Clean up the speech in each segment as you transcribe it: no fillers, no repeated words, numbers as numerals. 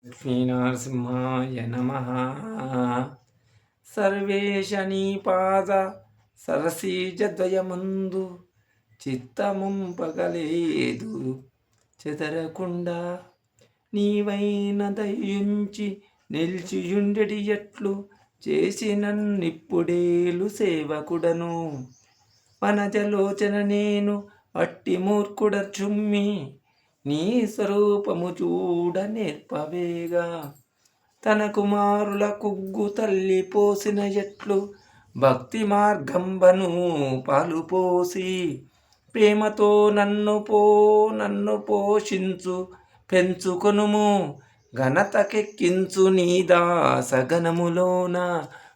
లక్ష్మీనరసింహాయ నమః. సర్వేశ నీపాద సరసీజద్వయమందు చిత్తముంపగలేదు చెదరకుండా నీవైన దయించి నిలిచియుండెడి ఎట్లు చేసి నన్నిప్పుడేలు సేవకుడను వనజలోచన నేను అట్టి మూర్ఖుడ చుమ్మి నీ స్వరూపము చూడ నేర్పవేగా తన కుమారుల కుగ్గు తల్లి పోసిన ఎట్లు భక్తి మార్గంబను పాలుపోసి ప్రేమతో నన్ను పోషించు పెంచుకొనుము ఘనతకెక్కించు నీ దాసగణములోన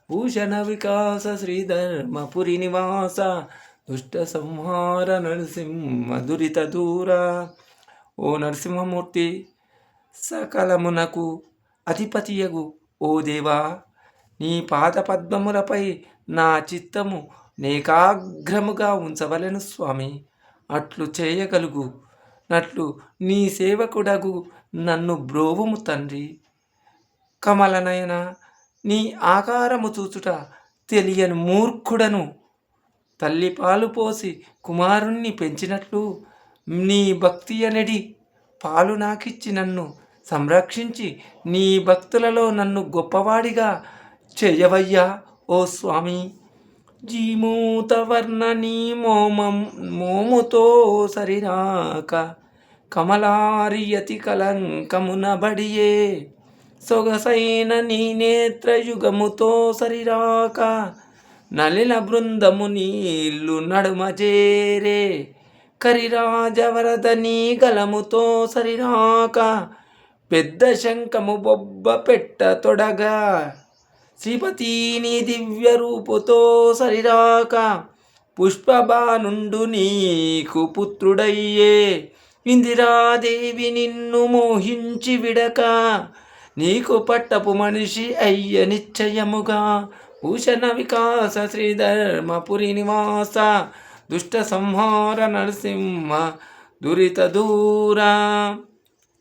భూషణ వికాస శ్రీధర్మపురి నివాస దుష్ట సంహార నరసింహ దురిత దూర. ఓ నరసింహమూర్తి, సకలమునకు అధిపతియగు ఓ దేవా, నీ పాదపద్మములపై నా చిత్తము నేకాగ్రముగా ఉంచవలెను స్వామి. అట్లు చేయగలుగు నట్లు నీ సేవకుడగు నన్ను బ్రోవుము తండ్రి. కమలనయన, నీ ఆకారము చూచుట తెలియని మూర్ఖుడను తల్లి పాలు పోసి కుమారుణ్ణి పెంచినట్లు నీ భక్తి అనడి పాలు నాకిచ్చి నన్ను సంరక్షించి నీ భక్తులలో నన్ను గొప్పవాడిగా చేయవయ్యా ఓ స్వామి. జీమూత వర్ణ నీ మోముతో సరిరాక కమలారియతి కలంకమున బడియే సొగసైన నీ నేత్రయుగముతో సరిరాక నలిన బృందము నీళ్ళు నడుమ చేరే కరిరాజవరద నీ గలముతో సరిరాక పెద్ద శంఖము బొబ్బ పెట్ట తొడగా శ్రీపతి నీ దివ్య రూపుతో సరిరాక పుష్పబానుండు నీకు పుత్రుడయ్యే ఇందిరాదేవి నిన్ను మోహించి విడక నీకు పట్టపు మనిషి అయ్య నిశ్చయముగా భూషణ వికాస శ్రీధర్మపురి నివాస దుష్ట సంహార నరసింహ దురిత దూర.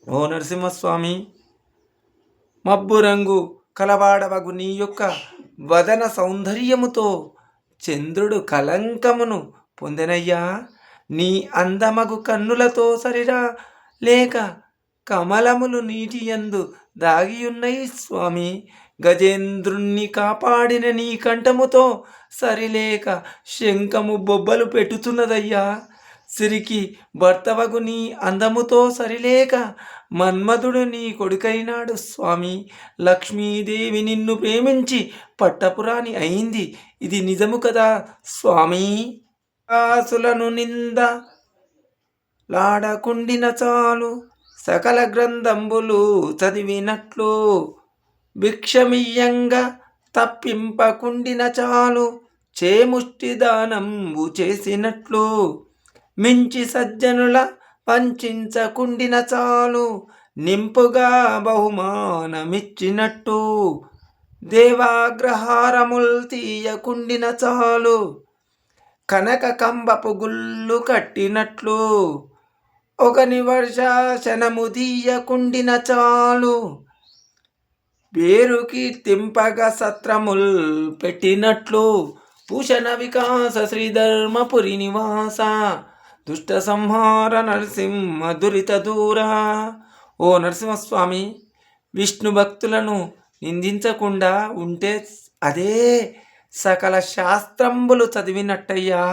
ఓ నరసింహస్వామి, మబ్బు రంగు కలవాడవగు నీ యొక్క వదన సౌందర్యముతో చంద్రుడు కలంకమును పొందెనయ్యా. నీ అందమగు కన్నులతో సరిరా లేక కమలములు నీటియందు దాగియున్నయి స్వామి. గజేంద్రుణ్ణి కాపాడిన నీ కంఠముతో సరిలేక శంఖము బొబ్బలు పెట్టుతున్నదయ్యా. సిరికి భర్తవగు నీ అందముతో సరిలేక మన్మధుడు నీ కొడుకైనాడు స్వామి. లక్ష్మీదేవి నిన్ను ప్రేమించి పట్టపురాణి అయింది, ఇది నిజము కదా స్వామి. ఆసులను నింద లాడకుండిన చాలు సకల గ్రంథంబులు చదివినట్లు భిక్షమియ్యంగా తప్పింపకుండిన చాలు చేముష్టి దానంబు చేసినట్లు మించి సజ్జనుల వంచకుండిన చాలు నింపుగా బహుమానమిచ్చినట్టు దేవాగ్రహారముల్ తీయకుండిన చాలు కనక కంబపు గుళ్ళు కట్టినట్లు ఒకని వర్షాసనము తీయకుండిన చాలు పేరుకి తింపగ సత్రముల్ పెట్టినట్లు భూషణ వికాస శ్రీధర్మపురి నివాస దుష్ట సంహార నరసింహ దురిత దూర. ఓ నరసింహస్వామి, విష్ణు భక్తులను నిందించకుండా ఉంటే అదే సకల శాస్త్రంబులు చదివినట్టయ్యా.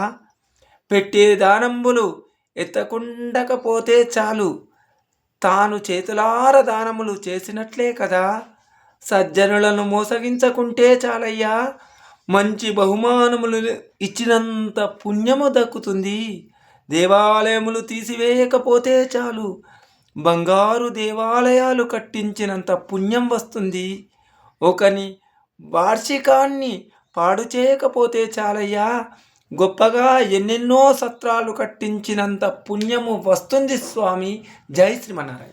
పెట్టే దానంబులు ఎత్తకుండకపోతే చాలు తాను చేతులార దానములు చేసినట్లే కదా. సజ్జనులను మోసగించకుంటే చాలయ్యా, మంచి బహుమానములు ఇచ్చినంత పుణ్యము దక్కుతుంది. దేవాలయములు తీసివేయకపోతే చాలు బంగారు దేవాలయాలు కట్టించినంత పుణ్యం వస్తుంది. ఒకని వార్షికాన్ని పాడు చేయకపోతే చాలయ్యా, గొప్పగా ఎన్నెన్నో సత్రాలు కట్టించినంత పుణ్యము వస్తుంది స్వామి. జై శ్రీమన్నారాయణ.